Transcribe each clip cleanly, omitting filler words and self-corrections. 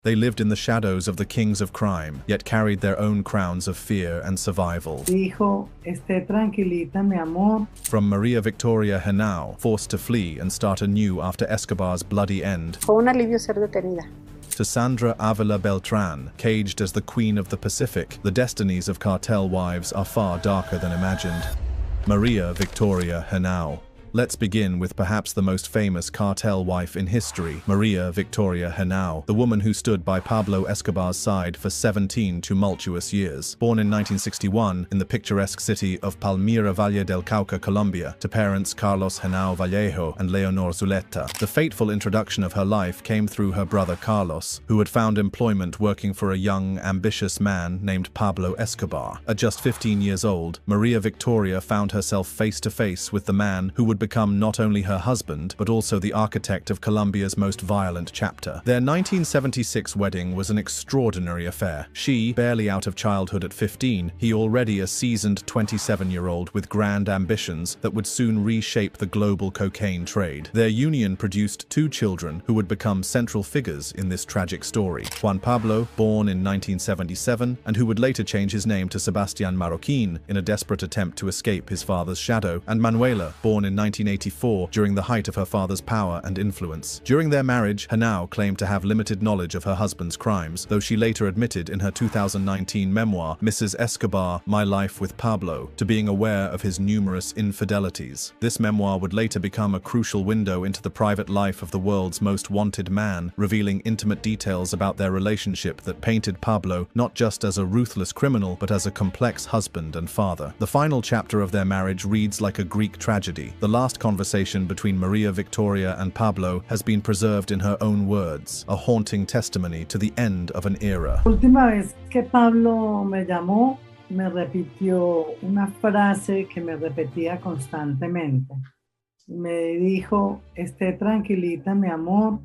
They lived in the shadows of the kings of crime, yet carried their own crowns of fear and survival. Dijo, esté tranquilita, mi amor. From Maria Victoria Henao, forced to flee and start anew after Escobar's bloody end, Fue un alivio ser detenida. to Sandra Avila Beltran, caged as the Queen of the Pacific, the destinies of cartel wives are far darker than imagined. Maria Victoria Henao. Let's begin with perhaps the most famous cartel wife in history, Maria Victoria Henao, the woman who stood by Pablo Escobar's side for 17 tumultuous years. Born in 1961 in the picturesque city of Palmira, Valle del Cauca, Colombia, to parents Carlos Henao Vallejo and Leonor Zuleta, the fateful introduction of her life came through her brother Carlos, who had found employment working for a young, ambitious man named Pablo Escobar. At just 15 years old, Maria Victoria found herself face to face with the man who would become not only her husband, but also the architect of Colombia's most violent chapter. Their 1976 wedding was an extraordinary affair. She, barely out of childhood at 15, he already a seasoned 27-year-old with grand ambitions that would soon reshape the global cocaine trade. Their union produced 2 children who would become central figures in this tragic story. Juan Pablo, born in 1977, and who would later change his name to Sebastián Marroquín in a desperate attempt to escape his father's shadow, and Manuela, born in 1984 during the height of her father's power and influence. During their marriage, Henao claimed to have limited knowledge of her husband's crimes, though she later admitted in her 2019 memoir, Mrs. Escobar, My Life with Pablo, to being aware of his numerous infidelities. This memoir would later become a crucial window into the private life of the world's most wanted man, revealing intimate details about their relationship that painted Pablo not just as a ruthless criminal, but as a complex husband and father. The final chapter of their marriage reads like a Greek tragedy. The last conversation between Maria Victoria and Pablo has been preserved in her own words, a haunting testimony to the end of an era. La última vez que Pablo me llamó, me repitió una frase que me repetía constantemente. Me dijo, esté tranquilita, mi amor,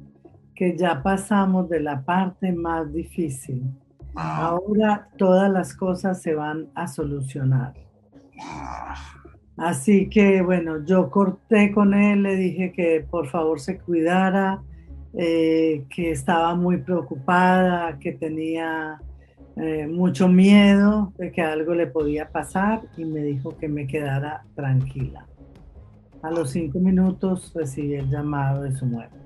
que ya pasamos de la parte más difícil. Ahora todas las cosas se van a solucionar. Así que bueno, yo corté con él, le dije que por favor se cuidara, que estaba muy preocupada, que tenía mucho miedo de que algo le podía pasar y me dijo que me quedara tranquila. A los 5 minutos recibí el llamado de su muerte.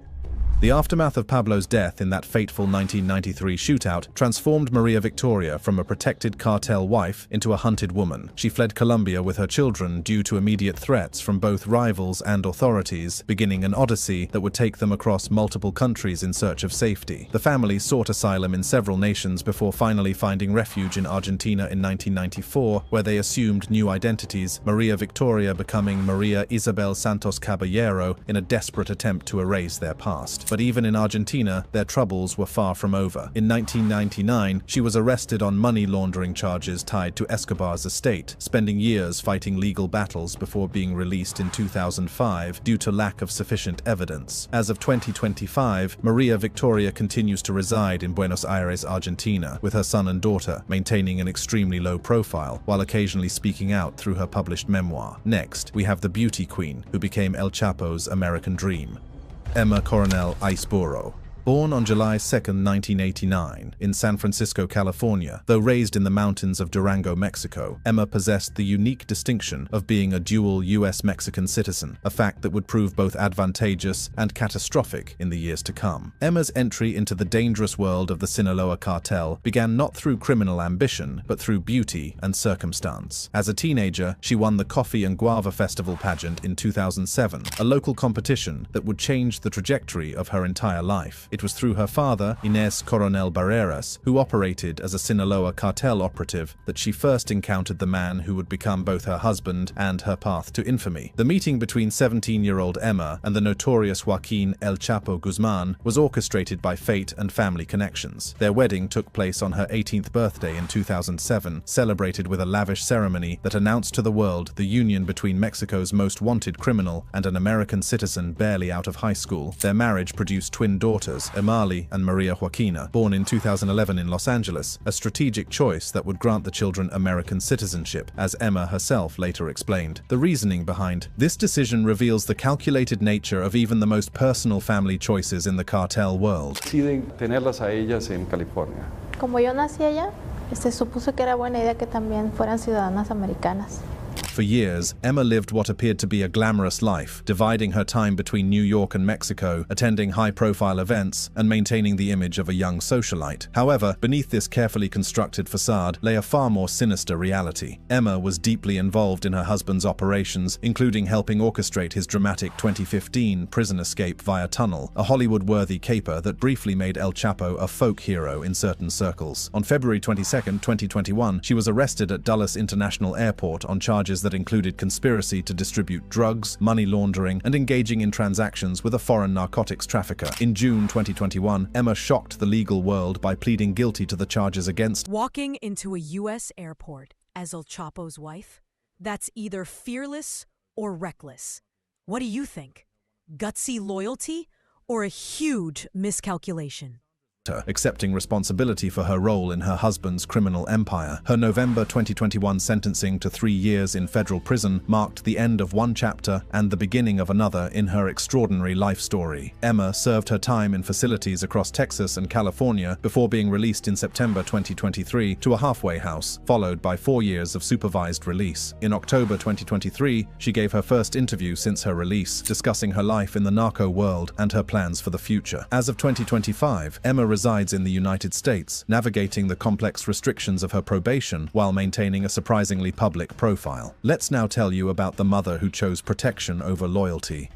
The aftermath of Pablo's death in that fateful 1993 shootout transformed Maria Victoria from a protected cartel wife into a hunted woman. She fled Colombia with her children due to immediate threats from both rivals and authorities, beginning an odyssey that would take them across multiple countries in search of safety. The family sought asylum in several nations before finally finding refuge in Argentina in 1994, where they assumed new identities, Maria Victoria becoming Maria Isabel Santos Caballero in a desperate attempt to erase their past. But even in Argentina, their troubles were far from over. In 1999, she was arrested on money laundering charges tied to Escobar's estate, spending years fighting legal battles before being released in 2005 due to lack of sufficient evidence. As of 2025, Maria Victoria continues to reside in Buenos Aires, Argentina, with her son and daughter, maintaining an extremely low profile, while occasionally speaking out through her published memoir. Next, we have the beauty queen, who became El Chapo's American dream. Emma Coronel Iceboro. Born on July 2, 1989, in San Francisco, California, though raised in the mountains of Durango, Mexico, Emma possessed the unique distinction of being a dual US-Mexican citizen, a fact that would prove both advantageous and catastrophic in the years to come. Emma's entry into the dangerous world of the Sinaloa cartel began not through criminal ambition, but through beauty and circumstance. As a teenager, she won the Coffee and Guava Festival pageant in 2007, a local competition that would change the trajectory of her entire life. It was through her father, Inés Coronel Barreras, who operated as a Sinaloa cartel operative, that she first encountered the man who would become both her husband and her path to infamy. The meeting between 17-year-old Emma and the notorious Joaquin El Chapo Guzman was orchestrated by fate and family connections. Their wedding took place on her 18th birthday in 2007, celebrated with a lavish ceremony that announced to the world the union between Mexico's most wanted criminal and an American citizen barely out of high school. Their marriage produced twin daughters, daughters, Emali and Maria Joaquina, born in 2011 in Los Angeles, a strategic choice that would grant the children American citizenship, as Emma herself later explained. The reasoning behind this decision reveals the calculated nature of even the most personal family choices in the cartel world. Deciden tenerlas a ellas en California. Como yo nací allá, se supuso que era buena idea que también fueran ciudadanas americanas. For years, Emma lived what appeared to be a glamorous life, dividing her time between New York and Mexico, attending high-profile events, and maintaining the image of a young socialite. However, beneath this carefully constructed facade lay a far more sinister reality. Emma was deeply involved in her husband's operations, including helping orchestrate his dramatic 2015 prison escape via tunnel, a Hollywood-worthy caper that briefly made El Chapo a folk hero in certain circles. On February 22, 2021, she was arrested at Dulles International Airport on charges that included conspiracy to distribute drugs, money laundering, and engaging in transactions with a foreign narcotics trafficker. In June 2021, Emma shocked the legal world by pleading guilty to the charges against walking into a U.S. airport as El Chapo's wife. That's either fearless or reckless. What do you think? Gutsy loyalty or a huge miscalculation? Accepting responsibility for her role in her husband's criminal empire. Her November 2021 sentencing to 3 years in federal prison marked the end of one chapter and the beginning of another in her extraordinary life story. Emma served her time in facilities across Texas and California before being released in September 2023 to a halfway house, followed by 4 years of supervised release. In October 2023, she gave her first interview since her release, discussing her life in the narco world and her plans for the future. As of 2025, Emma resides in the United States, navigating the complex restrictions of her probation while maintaining a surprisingly public profile. Let's now tell you about the mother who chose protection over loyalty.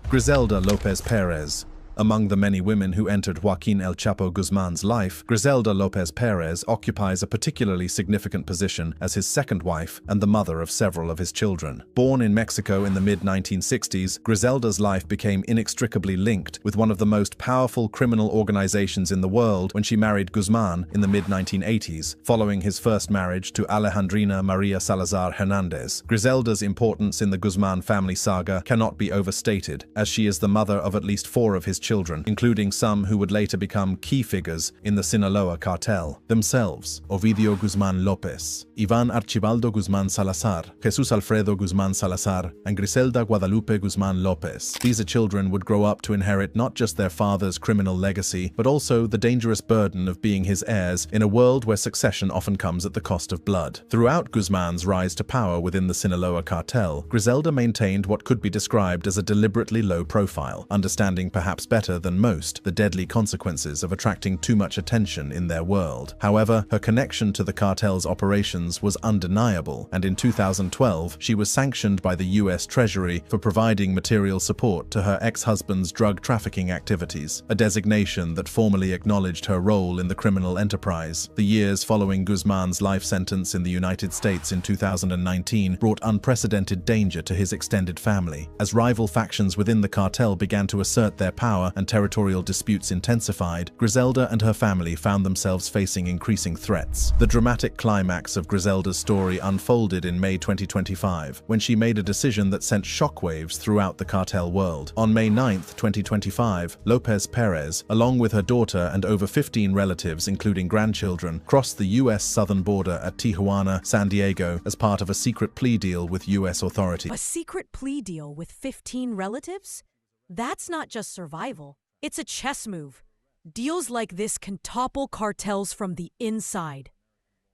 Griselda Lopez Perez. Among the many women who entered Joaquin El Chapo Guzman's life, Griselda Lopez Perez occupies a particularly significant position as his second wife and the mother of several of his children. Born in Mexico in the mid-1960s, Griselda's life became inextricably linked with one of the most powerful criminal organizations in the world when she married Guzman in the mid-1980s, following his first marriage to Alejandrina Maria Salazar Hernandez. Griselda's importance in the Guzman family saga cannot be overstated, as she is the mother of at least 4 of his children, including some who would later become key figures in the Sinaloa cartel. Themselves, Ovidio Guzman Lopez, Iván Archibaldo Guzman Salazar, Jesús Alfredo Guzman Salazar, and Griselda Guadalupe Guzman Lopez. These children would grow up to inherit not just their father's criminal legacy, but also the dangerous burden of being his heirs in a world where succession often comes at the cost of blood. Throughout Guzman's rise to power within the Sinaloa cartel, Griselda maintained what could be described as a deliberately low profile, understanding perhaps better than most the deadly consequences of attracting too much attention in their world. However, her connection to the cartel's operations was undeniable, and in 2012, she was sanctioned by the US Treasury for providing material support to her ex-husband's drug trafficking activities, a designation that formally acknowledged her role in the criminal enterprise. The years following Guzman's life sentence in the United States in 2019 brought unprecedented danger to his extended family, as rival factions within the cartel began to assert their power and territorial disputes intensified. Griselda and her family found themselves facing increasing threats. The dramatic climax of Griselda's story unfolded in May 2025, when she made a decision that sent shockwaves throughout the cartel world. On May 9, 2025, Lopez Perez, along with her daughter and over 15 relatives, including grandchildren, crossed the U.S. southern border at Tijuana, San Diego, as part of a secret plea deal with U.S. authorities. A secret plea deal with 15 relatives? That's not just survival, it's a chess move. Deals like this can topple cartels from the inside.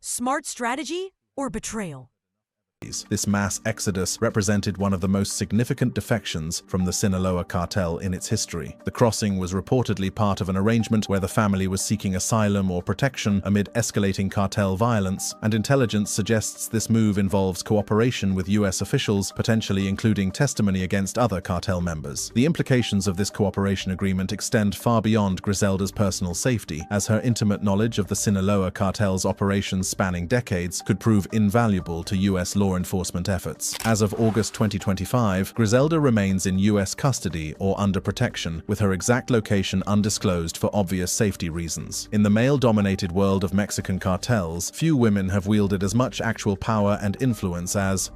Smart strategy or betrayal? This mass exodus represented one of the most significant defections from the Sinaloa cartel in its history. The crossing was reportedly part of an arrangement where the family was seeking asylum or protection amid escalating cartel violence, and intelligence suggests this move involves cooperation with US officials, potentially including testimony against other cartel members. The implications of this cooperation agreement extend far beyond Griselda's personal safety, as her intimate knowledge of the Sinaloa cartel's operations spanning decades could prove invaluable to US law enforcement efforts. As of August 2025, Griselda remains in US custody or under protection, with her exact location undisclosed for obvious safety reasons. In the male-dominated world of Mexican cartels, few women have wielded as much actual power and influence as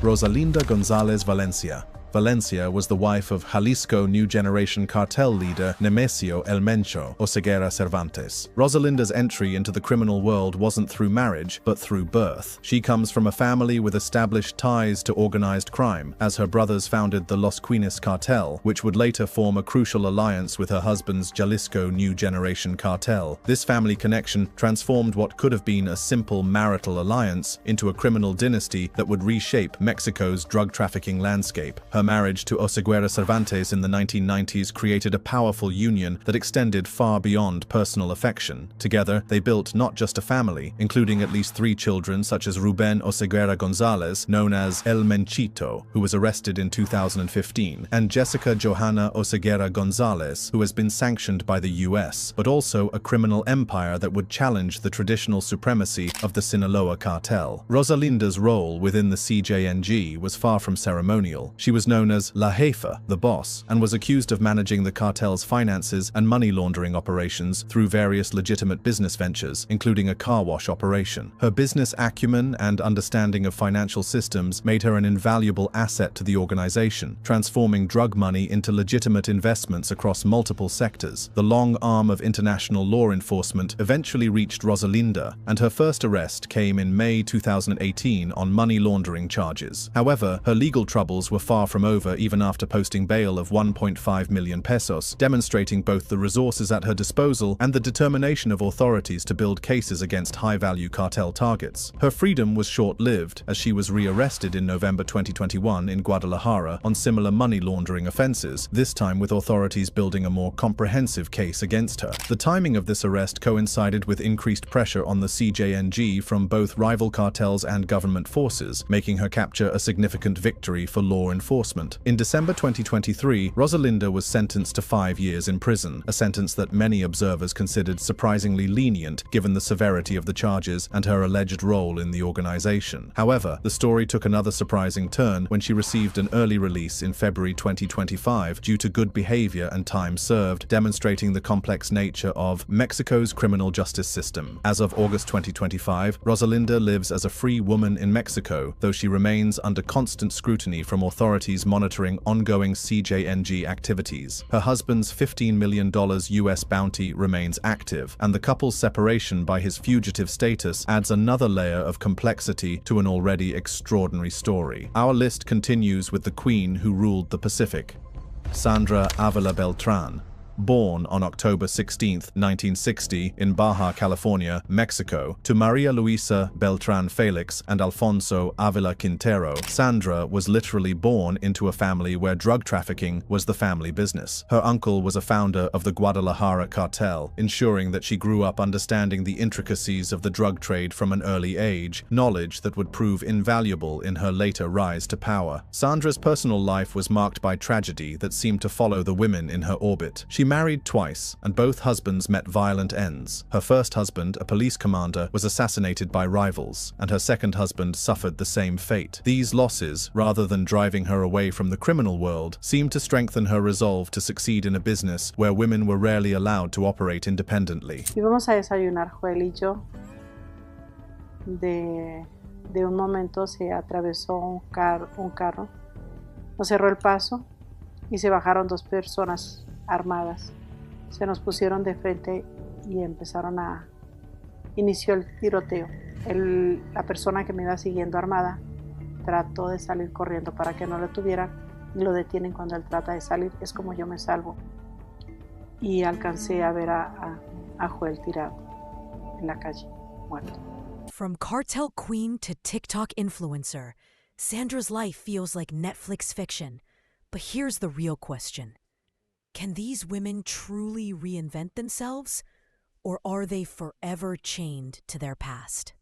Rosalinda González Valencia, Valencia was the wife of Jalisco New Generation cartel leader Nemesio El Mencho Oseguera Cervantes. Rosalinda's entry into the criminal world wasn't through marriage, but through birth. She comes from a family with established ties to organized crime, as her brothers founded the Los Quines cartel, which would later form a crucial alliance with her husband's Jalisco New Generation cartel. This family connection transformed what could have been a simple marital alliance into a criminal dynasty that would reshape Mexico's drug trafficking landscape. Her marriage to Oseguera Cervantes in the 1990s created a powerful union that extended far beyond personal affection. Together, they built not just a family, including at least 3 children such as Ruben Oseguera Gonzalez, known as El Menchito, who was arrested in 2015, and Jessica Johanna Oseguera Gonzalez, who has been sanctioned by the US, but also a criminal empire that would challenge the traditional supremacy of the Sinaloa cartel. Rosalinda's role within the CJNG was far from ceremonial. She was known as La Jefa, the boss, and was accused of managing the cartel's finances and money laundering operations through various legitimate business ventures, including a car wash operation. Her business acumen and understanding of financial systems made her an invaluable asset to the organization, transforming drug money into legitimate investments across multiple sectors. The long arm of international law enforcement eventually reached Rosalinda, and her first arrest came in May 2018 on money laundering charges. However, her legal troubles were far from over even after posting bail of 1.5 million pesos, demonstrating both the resources at her disposal and the determination of authorities to build cases against high-value cartel targets. Her freedom was short-lived, as she was re-arrested in November 2021 in Guadalajara on similar money laundering offenses, this time with authorities building a more comprehensive case against her. The timing of this arrest coincided with increased pressure on the CJNG from both rival cartels and government forces, making her capture a significant victory for law enforcement. In December 2023, Rosalinda was sentenced to 5 years in prison, a sentence that many observers considered surprisingly lenient given the severity of the charges and her alleged role in the organization. However, the story took another surprising turn when she received an early release in February 2025 due to good behavior and time served, demonstrating the complex nature of Mexico's criminal justice system. As of August 2025, Rosalinda lives as a free woman in Mexico, though she remains under constant scrutiny from authorities monitoring ongoing CJNG activities. Her husband's $15 million US bounty remains active, and the couple's separation by his fugitive status adds another layer of complexity to an already extraordinary story. Our list continues with the queen who ruled the Pacific, Sandra Avila Beltran. Born on October 16, 1960 in Baja California, Mexico, to Maria Luisa Beltran Felix and Alfonso Avila Quintero, Sandra was literally born into a family where drug trafficking was the family business. Her uncle was a founder of the Guadalajara cartel, ensuring that she grew up understanding the intricacies of the drug trade from an early age, knowledge that would prove invaluable in her later rise to power. Sandra's personal life was marked by tragedy that seemed to follow the women in her orbit. She married twice, and both husbands met violent ends. Her first husband, a police commander, was assassinated by rivals, and her second husband suffered the same fate. These losses, rather than driving her away from the criminal world, seemed to strengthen her resolve to succeed in a business where women were rarely allowed to operate independently. Íbamos a desayunar, Joel y yo. De un momento se atravesó un carro, nos cerró el paso y se bajaron 2 personas armadas. Se nos pusieron de frente y inició el tiroteo. La persona que me iba siguiendo armada trató de salir corriendo para que no lo tuvieran y lo detienen cuando él trata de salir. Es como yo me salvo. Y alcancé a ver a Joel tirado en la calle, muerto. From cartel queen to TikTok influencer, Sandra's life feels like Netflix fiction. But here's the real question. Can these women truly reinvent themselves, or are they forever chained to their past?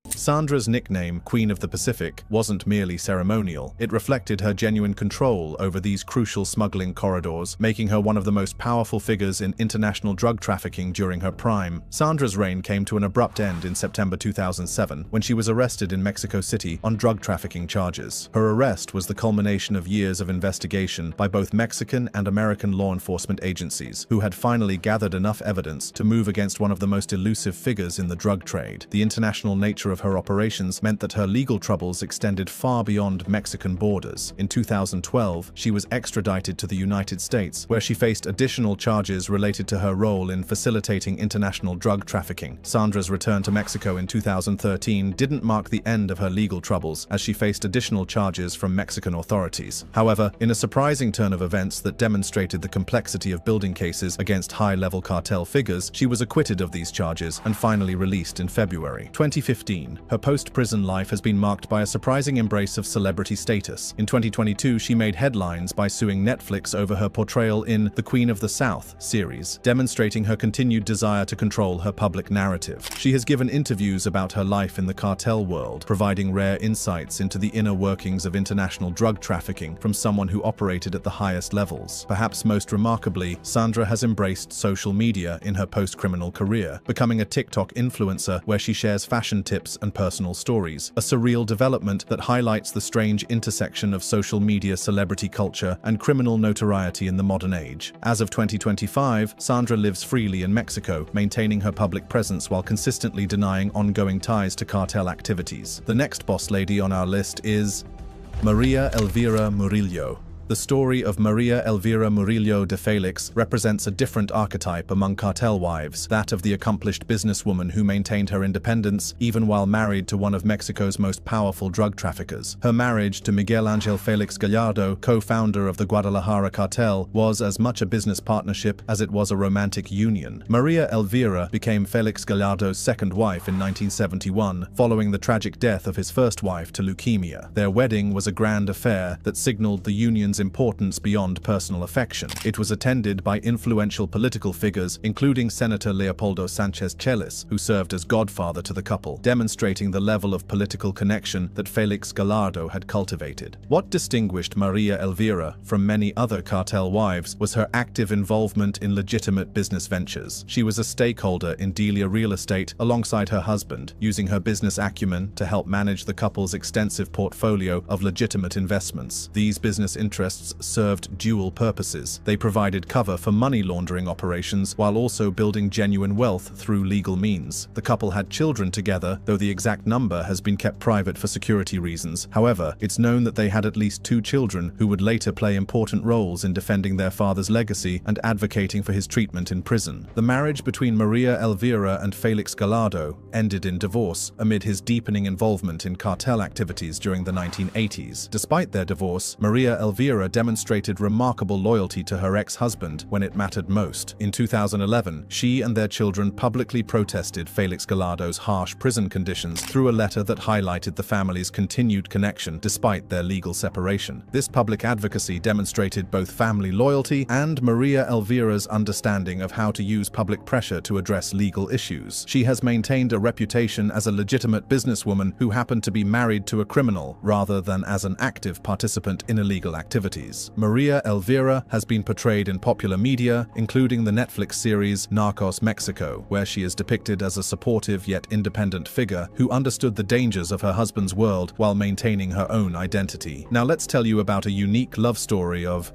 Sandra's nickname, Queen of the Pacific, wasn't merely ceremonial. It reflected her genuine control over these crucial smuggling corridors, making her one of the most powerful figures in international drug trafficking during her prime. Sandra's reign came to an abrupt end in September 2007, when she was arrested in Mexico City on drug trafficking charges. Her arrest was the culmination of years of investigation by both Mexican and American law enforcement agencies, who had finally gathered enough evidence to move against one of the most elusive figures in the drug trade. The international nature of her operations meant that her legal troubles extended far beyond Mexican borders. In 2012, she was extradited to the United States, where she faced additional charges related to her role in facilitating international drug trafficking. Sandra's return to Mexico in 2013 didn't mark the end of her legal troubles, as she faced additional charges from Mexican authorities. However, in a surprising turn of events that demonstrated the complexity of building cases against high-level cartel figures, she was acquitted of these charges and finally released in February 2015. Her post-prison life has been marked by a surprising embrace of celebrity status. In 2022, she made headlines by suing Netflix over her portrayal in The Queen of the South series, demonstrating her continued desire to control her public narrative. She has given interviews about her life in the cartel world, providing rare insights into the inner workings of international drug trafficking from someone who operated at the highest levels. Perhaps most remarkably, Sandra has embraced social media in her post-criminal career, becoming a TikTok influencer where she shares fashion tips and personal stories, a surreal development that highlights the strange intersection of social media celebrity culture and criminal notoriety in the modern age. As of 2025, Sandra lives freely in Mexico, maintaining her public presence while consistently denying ongoing ties to cartel activities. The next boss lady on our list is Maria Elvira Murillo. The story of Maria Elvira Murillo de Felix represents a different archetype among cartel wives, that of the accomplished businesswoman who maintained her independence even while married to one of Mexico's most powerful drug traffickers. Her marriage to Miguel Angel Felix Gallardo, co-founder of the Guadalajara cartel, was as much a business partnership as it was a romantic union. Maria Elvira became Felix Gallardo's second wife in 1971, following the tragic death of his first wife to leukemia. Their wedding was a grand affair that signaled the union's importance beyond personal affection. It was attended by influential political figures, including Senator Leopoldo Sanchez Celis, who served as godfather to the couple, demonstrating the level of political connection that Felix Gallardo had cultivated. What distinguished Maria Elvira from many other cartel wives was her active involvement in legitimate business ventures. She was a stakeholder in Delia Real Estate alongside her husband, using her business acumen to help manage the couple's extensive portfolio of legitimate investments. These business interests served dual purposes. They provided cover for money laundering operations while also building genuine wealth through legal means. The couple had children together, though the exact number has been kept private for security reasons. However, it's known that they had at least 2 children who would later play important roles in defending their father's legacy and advocating for his treatment in prison. The marriage between Maria Elvira and Felix Gallardo ended in divorce amid his deepening involvement in cartel activities during the 1980s. Despite their divorce, Maria Elvira demonstrated remarkable loyalty to her ex-husband when it mattered most. In 2011, she and their children publicly protested Felix Gallardo's harsh prison conditions through a letter that highlighted the family's continued connection despite their legal separation. This public advocacy demonstrated both family loyalty and Maria Elvira's understanding of how to use public pressure to address legal issues. She has maintained a reputation as a legitimate businesswoman who happened to be married to a criminal rather than as an active participant in illegal activities. Maria Elvira has been portrayed in popular media, including the Netflix series Narcos Mexico, where she is depicted as a supportive yet independent figure who understood the dangers of her husband's world while maintaining her own identity. Now let's tell you about a unique love story of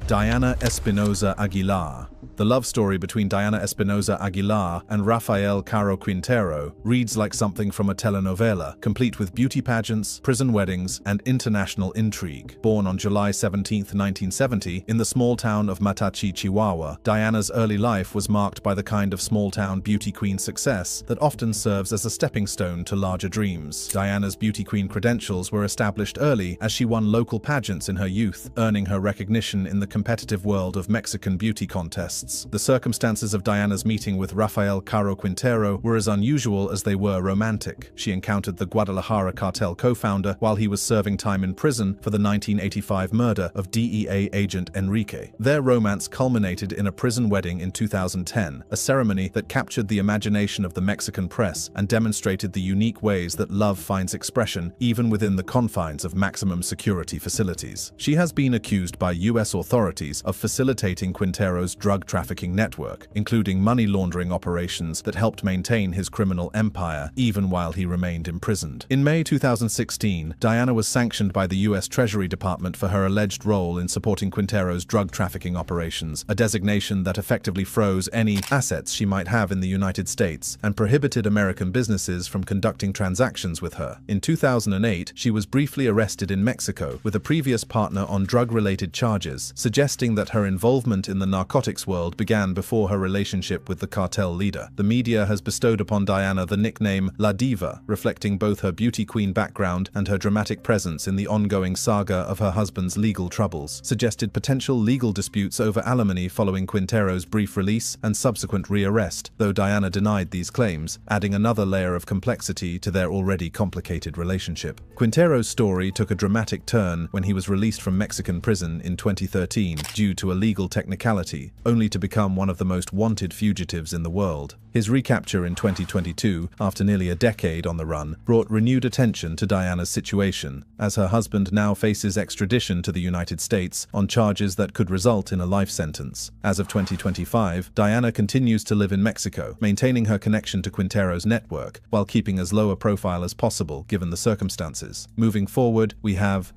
Diana Espinosa Aguilar. The love story between Diana Espinosa Aguilar and Rafael Caro Quintero reads like something from a telenovela, complete with beauty pageants, prison weddings, and international intrigue. Born on July 17, 1970, in the small town of Matachi, Chihuahua, Diana's early life was marked by the kind of small-town beauty queen success that often serves as a stepping stone to larger dreams. Diana's beauty queen credentials were established early as she won local pageants in her youth, earning her recognition in the competitive world of Mexican beauty contests. The circumstances of Diana's meeting with Rafael Caro Quintero were as unusual as they were romantic. She encountered the Guadalajara cartel co-founder while he was serving time in prison for the 1985 murder of DEA agent Enrique. Their romance culminated in a prison wedding in 2010, a ceremony that captured the imagination of the Mexican press and demonstrated the unique ways that love finds expression even within the confines of maximum security facilities. She has been accused by U.S. authorities authorities of facilitating Quintero's drug trafficking network, including money laundering operations that helped maintain his criminal empire even while he remained imprisoned. In May 2016, Diana was sanctioned by the U.S. Treasury Department for her alleged role in supporting Quintero's drug trafficking operations, a designation that effectively froze any assets she might have in the United States and prohibited American businesses from conducting transactions with her. In 2008, she was briefly arrested in Mexico with a previous partner on drug-related charges, suggesting that her involvement in the narcotics world began before her relationship with the cartel leader. The media has bestowed upon Diana the nickname La Diva, reflecting both her beauty queen background and her dramatic presence in the ongoing saga of her husband's legal troubles, suggested potential legal disputes over alimony following Quintero's brief release and subsequent rearrest, though Diana denied these claims, adding another layer of complexity to their already complicated relationship. Quintero's story took a dramatic turn when he was released from Mexican prison in 2013 due to a legal technicality, only to become one of the most wanted fugitives in the world. His recapture in 2022, after nearly a decade on the run, brought renewed attention to Diana's situation, as her husband now faces extradition to the United States on charges that could result in a life sentence. As of 2025, Diana continues to live in Mexico, maintaining her connection to Quintero's network, while keeping as low a profile as possible given the circumstances. Moving forward, we have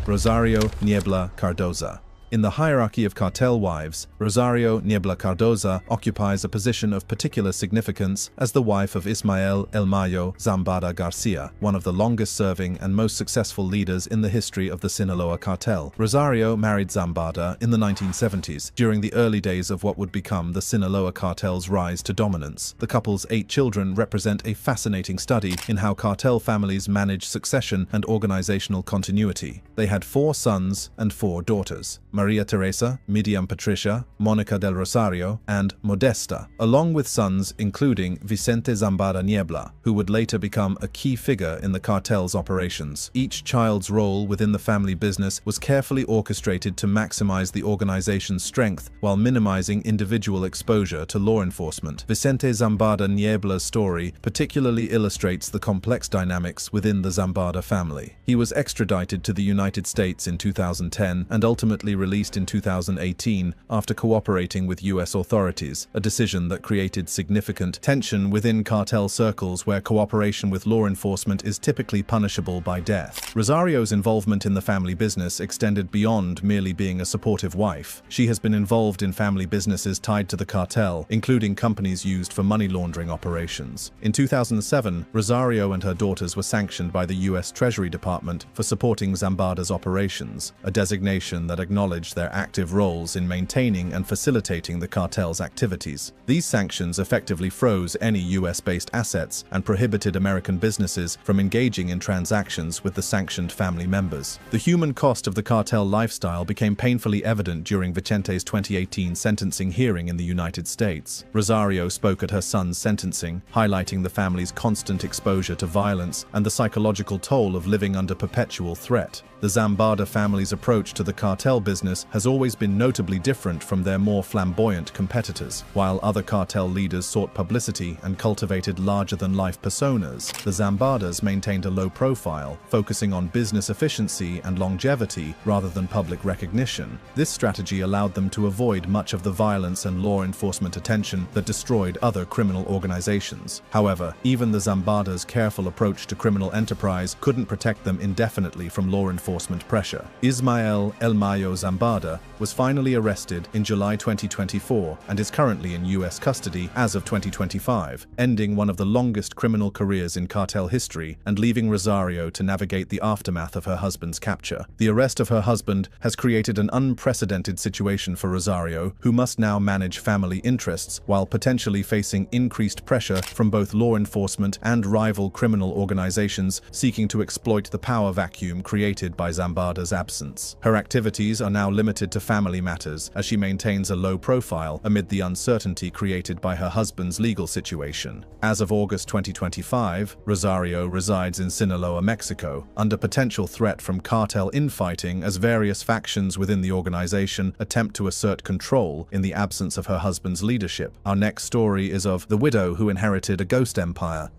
Rosario Niebla Cardoza. In the hierarchy of cartel wives, Rosario Niebla Cardoza occupies a position of particular significance as the wife of Ismael El Mayo Zambada Garcia, one of the longest-serving and most successful leaders in the history of the Sinaloa cartel. Rosario married Zambada in the 1970s, during the early days of what would become the Sinaloa cartel's rise to dominance. The couple's 8 children represent a fascinating study in how cartel families manage succession and organizational continuity. They had 4 sons and 4 daughters: Maria Teresa, Miriam Patricia, Monica del Rosario, and Modesta, along with sons including Vicente Zambada Niebla, who would later become a key figure in the cartel's operations. Each child's role within the family business was carefully orchestrated to maximize the organization's strength while minimizing individual exposure to law enforcement. Vicente Zambada Niebla's story particularly illustrates the complex dynamics within the Zambada family. He was extradited to the United States in 2010 and ultimately released in 2018 after cooperating with U.S. authorities, a decision that created significant tension within cartel circles where cooperation with law enforcement is typically punishable by death. Rosario's involvement in the family business extended beyond merely being a supportive wife. She has been involved in family businesses tied to the cartel, including companies used for money laundering operations. In 2007, Rosario and her daughters were sanctioned by the U.S. Treasury Department for supporting Zambada's operations, a designation that acknowledged their active roles in maintaining and facilitating the cartel's activities. These sanctions effectively froze any US-based assets and prohibited American businesses from engaging in transactions with the sanctioned family members. The human cost of the cartel lifestyle became painfully evident during Vicente's 2018 sentencing hearing in the United States. Rosario spoke at her son's sentencing, highlighting the family's constant exposure to violence and the psychological toll of living under perpetual threat. The Zambada family's approach to the cartel business has always been notably different from their more flamboyant competitors. While other cartel leaders sought publicity and cultivated larger-than-life personas, the Zambadas maintained a low profile, focusing on business efficiency and longevity rather than public recognition. This strategy allowed them to avoid much of the violence and law enforcement attention that destroyed other criminal organizations. However, even the Zambadas' careful approach to criminal enterprise couldn't protect them indefinitely from law enforcement pressure. Ismael El Mayo Zambada was finally arrested in July 2024 and is currently in U.S. custody as of 2025, ending one of the longest criminal careers in cartel history and leaving Rosario to navigate the aftermath of her husband's capture. The arrest of her husband has created an unprecedented situation for Rosario, who must now manage family interests while potentially facing increased pressure from both law enforcement and rival criminal organizations seeking to exploit the power vacuum created by Zambada's absence. Her activities are now limited to family matters as she maintains a low profile amid the uncertainty created by her husband's legal situation. As of August 2025, Rosario resides in Sinaloa, Mexico, under potential threat from cartel infighting as various factions within the organization attempt to assert control in the absence of her husband's leadership. Our next story is of the widow who inherited a ghost empire,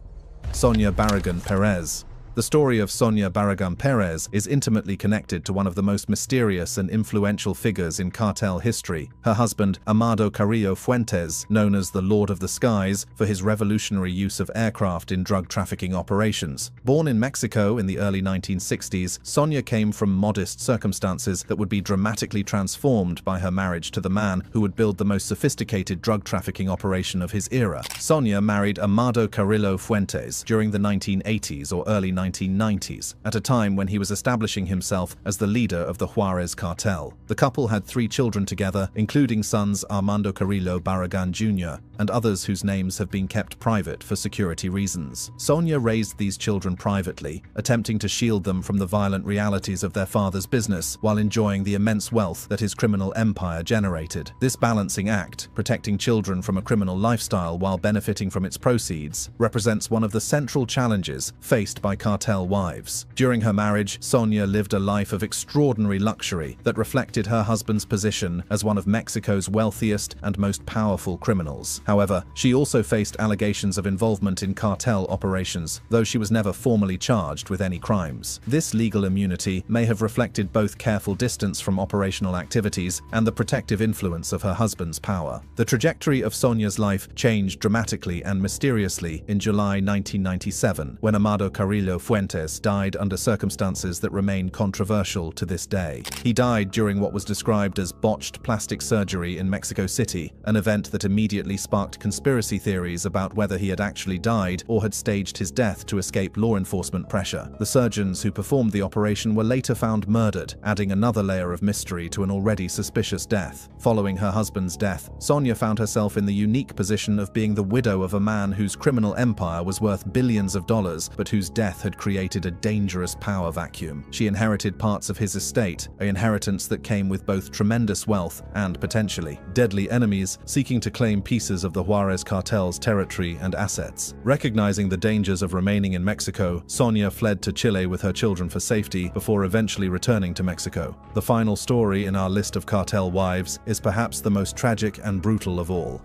Sonia Barragan Perez. The story of Sonia Barragan Perez is intimately connected to one of the most mysterious and influential figures in cartel history, her husband Amado Carrillo Fuentes, known as the Lord of the Skies for his revolutionary use of aircraft in drug trafficking operations. Born in Mexico in the early 1960s, Sonia came from modest circumstances that would be dramatically transformed by her marriage to the man who would build the most sophisticated drug trafficking operation of his era. Sonia married Amado Carrillo Fuentes during the 1980s or early 1990s, at a time when he was establishing himself as the leader of the Juarez cartel. The couple had 3 children together, including sons Armando Carrillo Barragan Jr. and others whose names have been kept private for security reasons. Sonia raised these children privately, attempting to shield them from the violent realities of their father's business while enjoying the immense wealth that his criminal empire generated. This balancing act, protecting children from a criminal lifestyle while benefiting from its proceeds, represents one of the central challenges faced by cartel wives. During her marriage, Sonia lived a life of extraordinary luxury that reflected her husband's position as one of Mexico's wealthiest and most powerful criminals. However, she also faced allegations of involvement in cartel operations, though she was never formally charged with any crimes. This legal immunity may have reflected both careful distance from operational activities and the protective influence of her husband's power. The trajectory of Sonia's life changed dramatically and mysteriously in July 1997, when Amado Carrillo Fuentes died under circumstances that remain controversial to this day. He died during what was described as botched plastic surgery in Mexico City, an event that immediately sparked conspiracy theories about whether he had actually died or had staged his death to escape law enforcement pressure. The surgeons who performed the operation were later found murdered, adding another layer of mystery to an already suspicious death. Following her husband's death, Sonia found herself in the unique position of being the widow of a man whose criminal empire was worth billions of dollars, but whose death had created a dangerous power vacuum. She inherited parts of his estate, an inheritance that came with both tremendous wealth and, potentially, deadly enemies seeking to claim pieces of the Juarez cartel's territory and assets. Recognizing the dangers of remaining in Mexico, Sonia fled to Chile with her children for safety before eventually returning to Mexico. The final story in our list of cartel wives is perhaps the most tragic and brutal of all.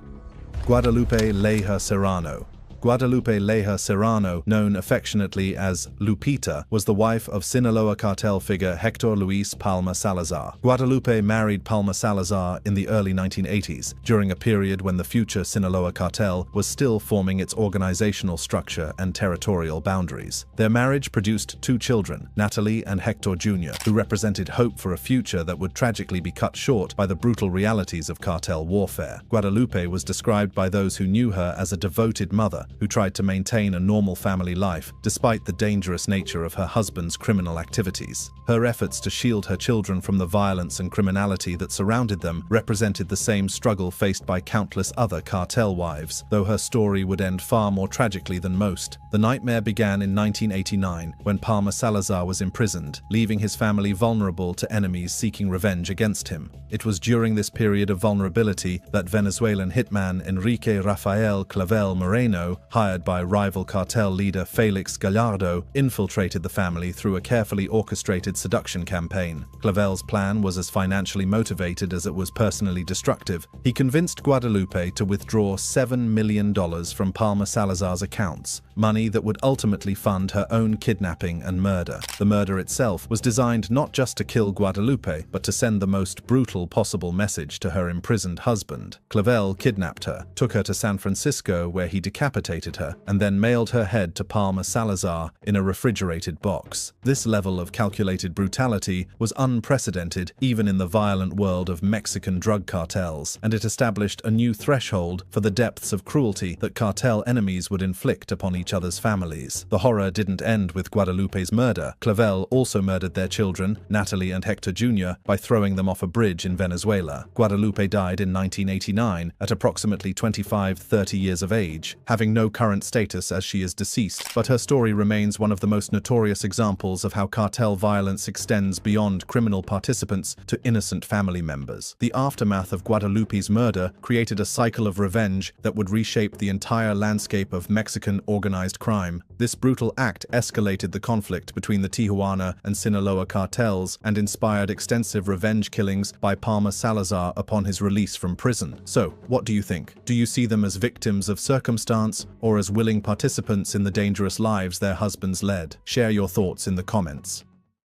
Guadalupe Leija Serrano. Guadalupe Leija Serrano, known affectionately as Lupita, was the wife of Sinaloa cartel figure Hector Luis Palma Salazar. Guadalupe married Palma Salazar in the early 1980s, during a period when the future Sinaloa cartel was still forming its organizational structure and territorial boundaries. Their marriage produced 2 children, Natalie and Hector Jr., who represented hope for a future that would tragically be cut short by the brutal realities of cartel warfare. Guadalupe was described by those who knew her as a devoted mother who tried to maintain a normal family life despite the dangerous nature of her husband's criminal activities. Her efforts to shield her children from the violence and criminality that surrounded them represented the same struggle faced by countless other cartel wives, though her story would end far more tragically than most. The nightmare began in 1989 when Palma Salazar was imprisoned, leaving his family vulnerable to enemies seeking revenge against him. It was during this period of vulnerability that Venezuelan hitman Enrique Rafael Clavel Moreno, hired by rival cartel leader Felix Gallardo, infiltrated the family through a carefully orchestrated seduction campaign. Clavel's plan was as financially motivated as it was personally destructive. He convinced Guadalupe to withdraw $7 million from Palma Salazar's accounts, money that would ultimately fund her own kidnapping and murder. The murder itself was designed not just to kill Guadalupe, but to send the most brutal possible message to her imprisoned husband. Clavel kidnapped her, took her to San Francisco where he decapitated her, and then mailed her head to Palma Salazar in a refrigerated box. This level of calculated brutality was unprecedented even in the violent world of Mexican drug cartels, and it established a new threshold for the depths of cruelty that cartel enemies would inflict upon each other's families. The horror didn't end with Guadalupe's murder. Clavel also murdered their children, Natalie and Hector Jr., by throwing them off a bridge in Venezuela. Guadalupe died in 1989 at approximately 25-30 years of age, having no current status as she is deceased, but her story remains one of the most notorious examples of how cartel violence extends beyond criminal participants to innocent family members. The aftermath of Guadalupe's murder created a cycle of revenge that would reshape the entire landscape of Mexican organized organized crime. This brutal act escalated the conflict between the Tijuana and Sinaloa cartels and inspired extensive revenge killings by Palma Salazar upon his release from prison. So, what do you think? Do you see them as victims of circumstance or as willing participants in the dangerous lives their husbands led? Share your thoughts in the comments.